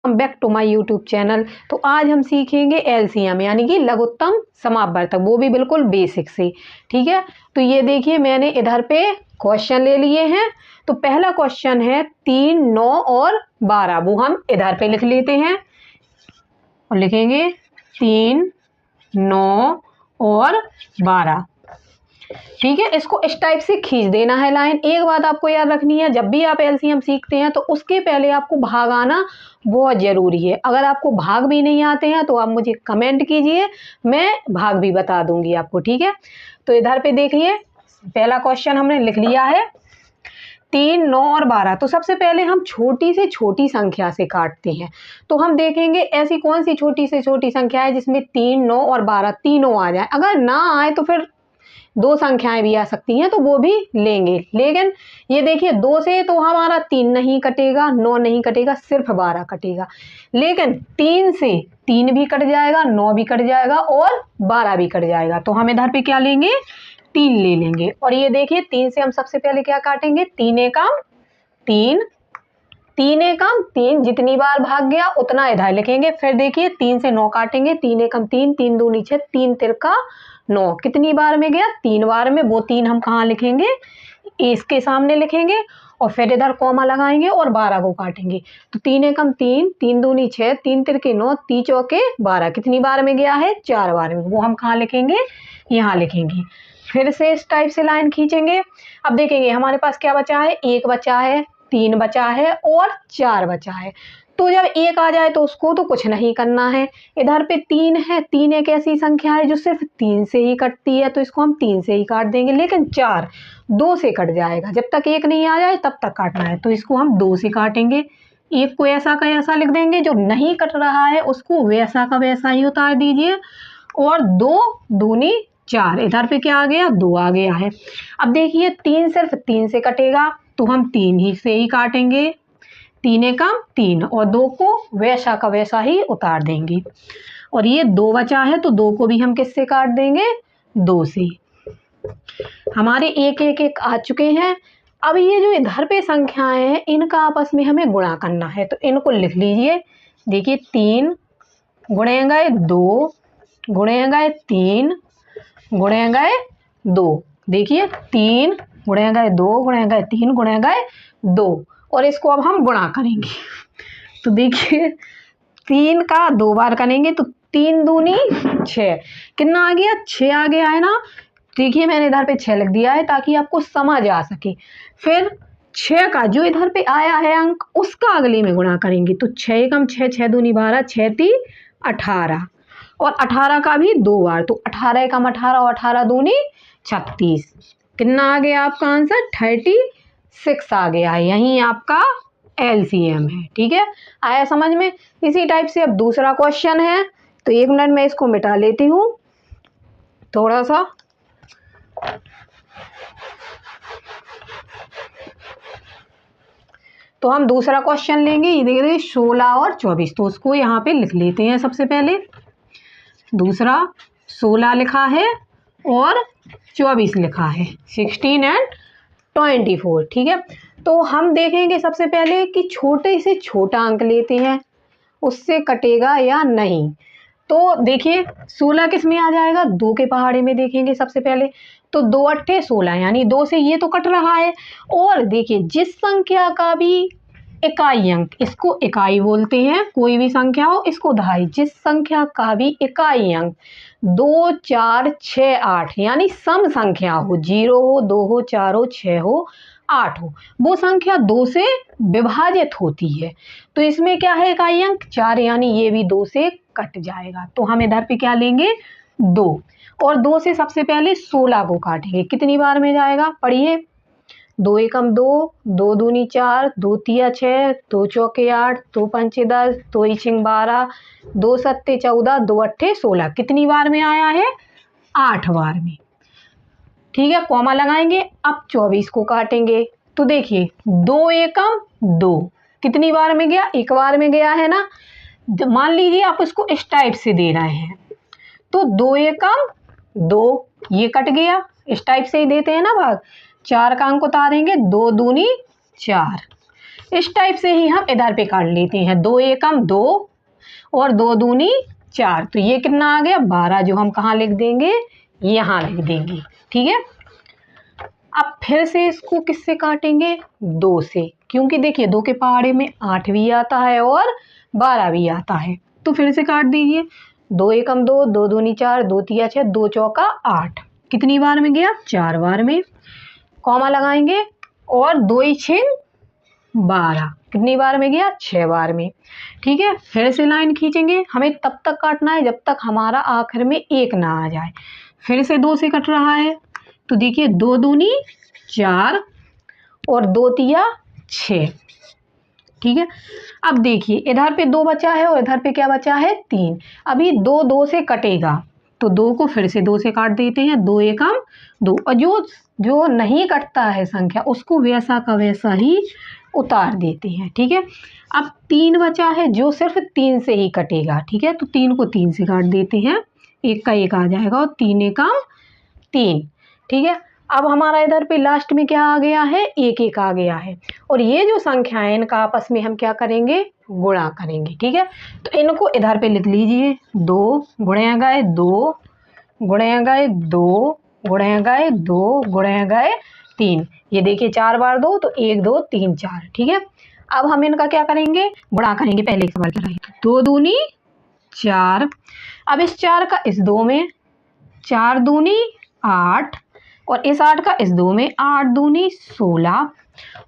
Back to my YouTube channel. तो आज हम सीखेंगे एलसीएम यानी कि लघुत्तम समापवर्तक, वो भी बिल्कुल बेसिक से। ठीक है, तो ये देखिए मैंने इधर पे क्वेश्चन ले लिए हैं। तो पहला क्वेश्चन है 3, 9 और 12, वो हम इधर पे लिख लेते हैं और लिखेंगे 3, 9 और 12। ठीक है, इसको इस टाइप से खींच देना है लाइन। एक बात आपको याद रखनी है, जब भी आप एलसीएम सीखते हैं तो उसके पहले आपको भाग आना बहुत ज़रूरी है। अगर आपको भाग भी नहीं आते हैं तो आप मुझे कमेंट कीजिए, मैं भाग भी बता दूंगी आपको। ठीक है, तो इधर पे देखिए पहला क्वेश्चन हमने लिख लिया है 3, 9 और 12। तो सबसे पहले हम छोटी से छोटी संख्या से काटते हैं। तो हम देखेंगे ऐसी कौन सी छोटी से छोटी संख्या है जिसमें 3, 9 और 12 तीनों आ जाए। अगर ना आए तो फिर दो संख्याएं भी आ सकती हैं तो वो भी लेंगे। लेकिन ये देखिए 2 से तो हमारा 3 नहीं कटेगा, 9 नहीं कटेगा, सिर्फ 12 कटेगा। लेकिन 3 से 3 भी कट जाएगा, 9 भी कट जाएगा और 12 भी कट जाएगा। तो हम इधर पे क्या लेंगे, 3 ले लेंगे। और ये देखिए 3 से हम सबसे पहले क्या काटेंगे, 3 एकम 3, 3 एकम 3, जितनी बार भाग गया उतना इधर लिखेंगे। फिर देखिए 3 से 9 काटेंगे, 3 एकम 3, 3 दूनी 6, 3 तिरका 9, कितनी बार में गया, 3 बार में। वो 3 हम कहाँ लिखेंगे, इसके सामने लिखेंगे और फिर इधर कॉमा लगाएंगे और 12 को काटेंगे। तो 3 एकम 3, 3 दूनी 6, 3 तिरके 9, 3 चौके 12, कितनी बार में गया है, 4 बार में। वो हम कहाँ लिखेंगे, यहाँ लिखेंगे। फिर से इस टाइप से लाइन खींचेंगे। अब देखेंगे हमारे पास क्या बचा है, 1 बचा है, 3 बचा है और 4 बचा है। तो जब 1 आ जाए तो उसको तो कुछ नहीं करना है। इधर पे 3 है, 3 एक ऐसी संख्या है जो सिर्फ 3 से ही कटती है, तो इसको हम 3 से ही काट देंगे। लेकिन 4 2 से कट जाएगा, जब तक 1 नहीं आ जाए तब तक काटना है, तो इसको हम 2 से काटेंगे। 1 को ऐसा का ऐसा लिख देंगे, जो नहीं कट रहा है उसको वैसा का वैसा ही उतार दीजिए। और 2 दूनी 4, इधर पे क्या आ गया, 2 आ गया है। अब देखिए 3 सिर्फ 3 से कटेगा तो हम 3 ही से ही काटेंगे, 3 एकम 3, और 2 को वैसा का वैसा ही उतार देंगे। और ये 2 बचा है तो 2 को भी हम किससे काट देंगे, 2 से। हमारे 1 1 1 आ चुके हैं। अब ये जो इधर पे संख्याएं हैं इनका आपस में हमें गुणा करना है, तो इनको लिख लीजिए। देखिए 3 गुणे गए 2 गुणे गए 3 गुणे गए 2। देखिए 3 गुणे गए 2 गुणे गए 3 गुणे गए 2, और इसको अब हम गुणा करेंगे। तो देखिए 3 का 2 बार करेंगे तो 3 दूनी 6, कितना आ गया, 6 आ गया है ना। देखिए मैंने इधर पे 6 लिख दिया है ताकि आपको समझ आ सके। फिर 6 का जो इधर पे आया है अंक उसका अगले में गुणा करेंगे। तो 6 एकम 6, 6 दूनी 12, 6 ती 18, और 18 का भी 2 बार। तो 18 एकम 18 और 18 दूनी 36, कितना आ गया आपका आंसर, 36 आ गया है। यही आपका एलसीएम है। ठीक है, आया समझ में। इसी टाइप से अब दूसरा क्वेश्चन है, तो 1 मिनट में इसको मिटा लेती हूँ थोड़ा सा। तो हम दूसरा क्वेश्चन लेंगे, ये देखिए 16 और 24, तो उसको यहाँ पे लिख लेते हैं। सबसे पहले दूसरा 16 लिखा है और 24 लिखा है, 16 एंड 24। ठीक है, तो हम देखेंगे सबसे पहले कि छोटे से छोटा अंक लेते हैं, उससे कटेगा या नहीं। तो देखिए 16 किस में आ जाएगा, 2 के पहाड़े में देखेंगे सबसे पहले। तो 2 अट्ठे 16, यानी 2 से ये तो कट रहा है। और देखिए जिस संख्या का भी इकाई अंक, इसको इकाई बोलते हैं, कोई भी संख्या हो इसको दहाई, जिस संख्या का भी इकाई अंक 2, 4, 6, 8 यानी सम संख्या हो, 0 हो, 2 हो, 4 हो, 6 हो, 8 हो, वो संख्या 2 से विभाजित होती है। तो इसमें क्या है, इकाई अंक 4, यानी ये भी 2 से कट जाएगा। तो हम इधर पे क्या लेंगे, 2, और 2 से सबसे पहले 16 को काटेंगे। कितनी बार में जाएगा, पढ़िए। 2 एकम 2, 2 दूनी 4, 2 तिया 6, 2 चौके 8, 2 पंचे 10, 2 इचिंग 12, 2 सत्ते 14, 2 अट्ठे 16, कितनी बार में आया है, 8 बार में। ठीक है, कॉमा लगाएंगे। अब 24 को काटेंगे। तो देखिए 2 एकम 2, कितनी बार में गया, 1 बार में गया है ना। मान लीजिए आप इसको इस टाइप से दे रहे हैं, तो 2 एकम 2, ये कट गया, इस टाइप से ही देते हैं ना भाग। 4 का अंक उतारेंगे, 2 दूनी 4, इस टाइप से ही हम इधर पे काट लेते हैं। 2 एकम 2 और 2 दूनी 4, तो ये कितना आ गया 12, जो हम कहाँ लिख देंगे, यहाँ लिख देंगे। ठीक है, अब फिर से इसको किससे काटेंगे, 2 से, क्योंकि देखिए 2 के पहाड़े में 8 भी आता है और 12 भी आता है। तो फिर से काट दीजिए। 2 एकम 2, 2 दूनी 4, 2 तिया 6, 2 चौका 8, कितनी बार में गया, 4 बार में। कॉमा लगाएंगे और 2 6 12, कितनी बार में गया, 6 बार में। ठीक है, फिर से लाइन खींचेंगे। हमें तब तक काटना है जब तक हमारा आखिर में 1 ना आ जाए। फिर से 2 से कट रहा है, तो देखिए 2 दूनी 4 और 2 तिया 6। ठीक है, अब देखिए इधर पे 2 बचा है और इधर पे क्या बचा है, 3। अभी 2 2 से कटेगा, तो 2 को फिर से 2 से काट देते हैं। 2 एकम 2, और जो नहीं कटता है संख्या, उसको वैसा का वैसा ही उतार देते हैं। ठीक है, अब 3 बचा है जो सिर्फ 3 से ही कटेगा। ठीक है, तो 3 को 3 से काट देते हैं, 1 का 1 आ जाएगा और 3 एकम 3। ठीक है, अब हमारा इधर पे लास्ट में क्या आ गया है, 1 1 आ गया है। और ये जो संख्या है इनका आपस में हम क्या करेंगे, गुणा करेंगे। ठीक है, तो इनको इधर पे लिख लीजिए। 2 गुणे गए 2 गुणे गए 2 गुणे गए 2 गुणे गए 3। ये देखिए 4 बार 2, तो 1 2 3 4। ठीक है, अब हम इनका क्या करेंगे, गुणा करेंगे। पहले एक सवाल कराइए, 2 दूनी 4। अब इस 4 का इस 2 में, 4 दूनी 8, और इस 8 का इस 2 में, 8 दूनी 16,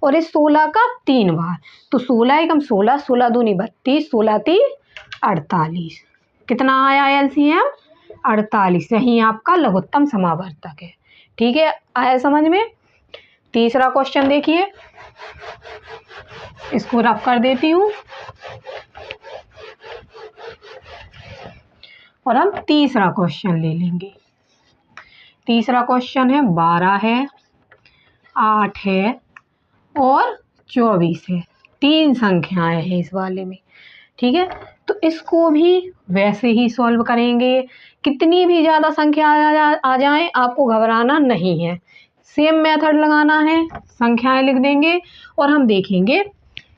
और इस 16 का 3 बार, तो 16 एकम 16, 16 दूनी 32, 16 3 48। कितना आया एलसीएम, 48। यही आपका लघुत्तम समावर्तक है। ठीक है, आया समझ में। तीसरा क्वेश्चन देखिए, इसको रफ कर देती हूँ और हम तीसरा क्वेश्चन ले लेंगे। तीसरा क्वेश्चन है 12 है, 8 है और 24 है। 3 संख्याएं हैं इस वाले में। ठीक है, तो इसको भी वैसे ही सॉल्व करेंगे। कितनी भी ज़्यादा संख्या आ जाए आपको घबराना नहीं है, सेम मेथड लगाना है। संख्याएं लिख देंगे और हम देखेंगे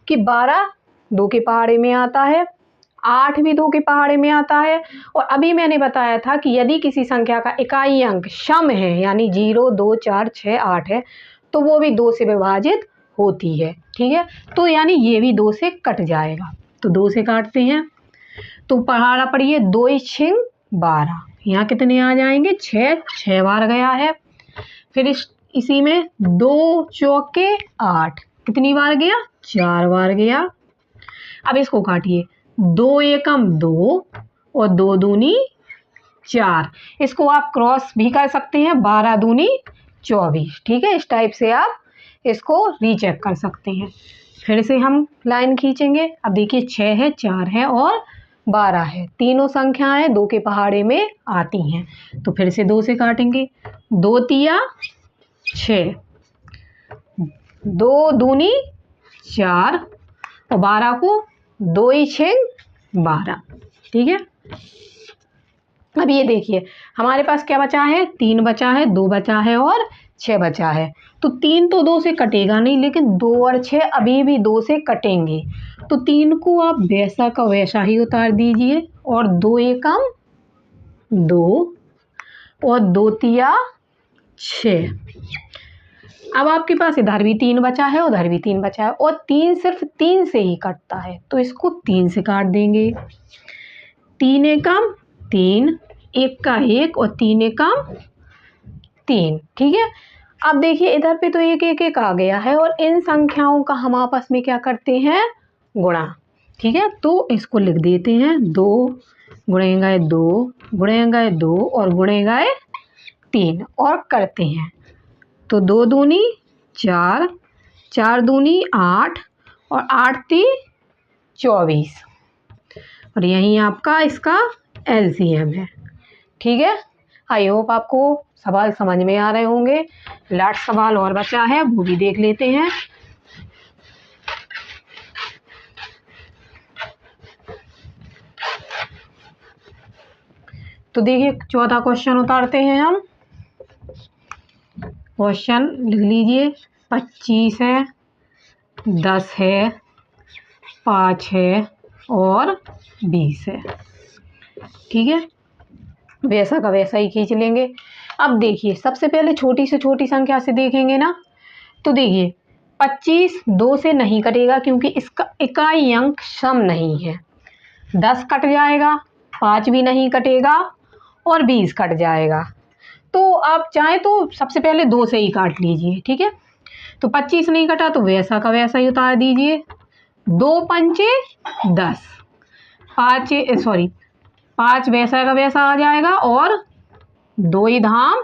कि 12 2 के पहाड़े में आता है, 8 भी 2 के पहाड़े में आता है। और अभी मैंने बताया था कि यदि किसी संख्या का इकाई अंक सम है, यानी 0 2 4 6 8 है, तो वो भी 2 से विभाजित होती है। ठीक है, तो यानी ये भी 2 से कट जाएगा, तो 2 से काटते हैं। तो पहाड़ा पढ़िए, 2 6 12, यहाँ कितने आ जाएंगे, 6 बार गया है। फिर इसी में 2 चौके 8, कितनी बार गया, 4 बार गया। अब इसको काटिए, 2 एकम 2 और 2 दूनी 4। इसको आप क्रॉस भी कर सकते हैं, 12 दूनी 24। ठीक है, इस टाइप से आप इसको रीचेक कर सकते हैं। फिर से हम लाइन खींचेंगे। अब देखिए 6 है, 4 है और 12 है। तीनों संख्याएं 2 के पहाड़े में आती हैं, तो फिर से 2 से काटेंगे। 2 तिया 6, 2 दूनी 4 और 12 को 2 6 12। ठीक है, अब ये देखिए हमारे पास क्या बचा है, 3 बचा है, 2 बचा है और 6 बचा है। तो 3 तो 2 से कटेगा नहीं, लेकिन 2 और 6 अभी भी 2 से कटेंगे। तो 3 को आप वैसा का वैसा ही उतार दीजिए, और 2 एकम 2 और 2 तिया 6। अब आपके पास इधर भी 3 बचा है, उधर भी 3 बचा है, और 3 सिर्फ 3 से ही कटता है, तो इसको 3 से काट देंगे। 3 एकम 3, 1 का 1 और 3 एकम 3। ठीक है, अब देखिए इधर पे तो 1 1 1 आ गया है, और इन संख्याओं का हम आपस में क्या करते हैं, गुणा। ठीक है, तो इसको लिख देते हैं, 2 गुणे गए 2 गुणे गए 2 और गुणे गए 3, और करते हैं। तो 2 दूनी 4, 4 दूनी 8 और 8 ती 24, और यही आपका इसका एलसीएम है। ठीक है, आई होप आपको सवाल समझ में आ रहे होंगे। लास्ट सवाल और बचा है, वो भी देख लेते हैं। तो देखिए 14 क्वेश्चन उतारते हैं हम। क्वेश्चन लिख लीजिए, 25 है, 10 है, 5 है और 20 है। ठीक है, वैसा का वैसा ही खींच लेंगे। अब देखिए सबसे पहले छोटी से छोटी संख्या से देखेंगे ना, तो देखिए 25 2 से नहीं कटेगा क्योंकि इसका इकाई अंक सम नहीं है। 10 कट जाएगा, 5 भी नहीं कटेगा और 20 कट जाएगा। तो आप चाहें तो सबसे पहले 2 से ही काट लीजिए। ठीक है, तो 25 नहीं कटा तो वैसा का वैसा ही उतार दीजिए। 2 पंचे 10, 5 वैसा का वैसा आ जाएगा और 2 ही धाम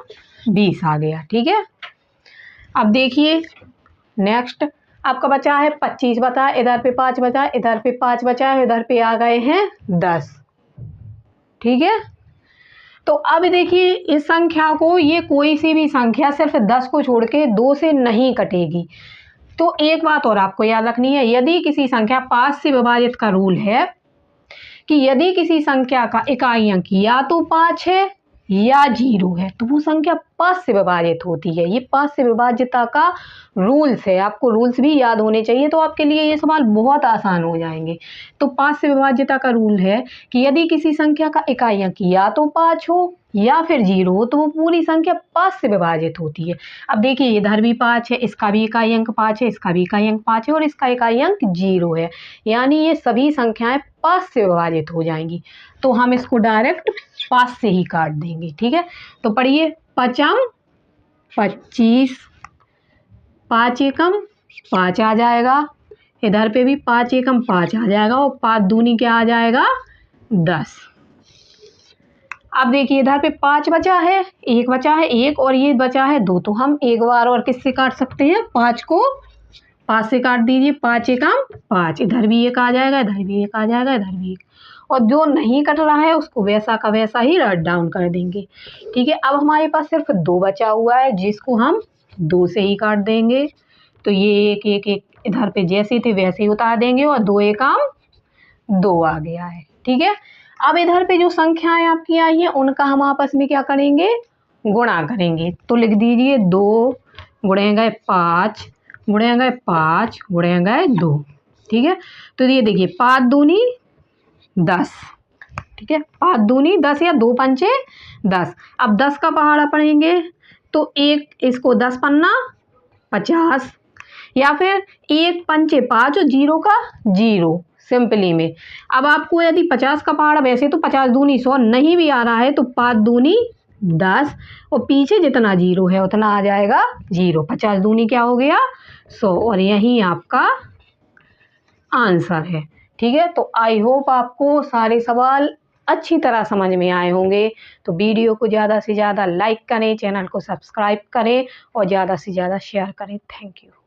20 आ गया। ठीक है, अब देखिए नेक्स्ट आपका बचा है 25 बचा, इधर पे 5 बचा, इधर पे 5 बचा है, इधर पे आ गए हैं 10। ठीक है, तो अब देखिए इस संख्या को, ये कोई सी भी संख्या सिर्फ 10 को छोड़ के 2 से नहीं कटेगी। तो एक बात और आपको याद रखनी है, यदि किसी संख्या 5 से विभाजित का रूल है कि यदि किसी संख्या का इकाई अंक या तो 5 है या 0 है तो वो संख्या 5 से विभाजित होती है। ये 5 से विभाज्यता का रूल्स है, आपको रूल्स भी याद होने चाहिए तो आपके लिए ये सवाल बहुत आसान हो जाएंगे। तो 5 से विभाज्यता का रूल है कि यदि किसी संख्या का इकाई अंक या तो 5 हो या फिर 0 हो तो वो पूरी संख्या 5 से विभाजित होती है। अब देखिए इधर भी 5 है, इसका भी इकाई अंक 5 है, इसका भी इकाई अंक 5 है और इसका इकाई अंक 0 है, यानी ये सभी संख्याएं 5 से विभाजित हो जाएंगी। तो हम इसको डायरेक्ट 5 से ही काट देंगे। ठीक है, तो पढ़िए 5 25, 5 एकम 5 आ जाएगा, इधर पे भी 5 एकम 5 आ जाएगा और 5 दूनी क्या आ जाएगा 10। अब देखिए इधर पे 5 बचा है, 1 बचा है 1 और ये बचा है 2, तो हम एक बार और किससे काट सकते हैं, 5 को 5 से काट दीजिए। 5 एकम 5, इधर भी 1 आ जाएगा, इधर भी 1 आ जाएगा, इधर भी 1, और जो नहीं कट रहा है उसको वैसा का वैसा ही राइट डाउन कर देंगे। ठीक है, अब हमारे पास सिर्फ 2 बचा हुआ है जिसको हम 2 से ही काट देंगे। तो ये एक एक एक इधर पे जैसे थे वैसे ही उतार देंगे और 2 एकम 2 आ गया है। ठीक है, अब इधर पे जो संख्याएं आपकी आई हैं उनका हम आपस में क्या करेंगे, गुणा करेंगे। तो लिख दीजिए 2 गुणे गए 5 गुणे गए 5 गुणे गए 2। ठीक है, तो ये देखिए 5 दूनी 10। ठीक है, 5 दूनी 10 या 2 पंचे 10। अब 10 का पहाड़ा पढ़ेंगे तो एक इसको 10 पन्ना 50, या फिर 1 पंचे 5 और 0 का 0 सिंपली में। अब आपको यदि 50 का पहाड़ा, वैसे तो 50 दूनी 100 नहीं भी आ रहा है तो 5 दूनी 10 और पीछे जितना 0 है उतना आ जाएगा 0। 50 दूनी क्या हो गया 100 और यही आपका आंसर है। ठीक है, तो आई होप आपको सारे सवाल अच्छी तरह समझ में आए होंगे। तो वीडियो को ज़्यादा से ज़्यादा लाइक करें, चैनल को सब्सक्राइब करें और ज़्यादा से ज़्यादा शेयर करें। Thank you.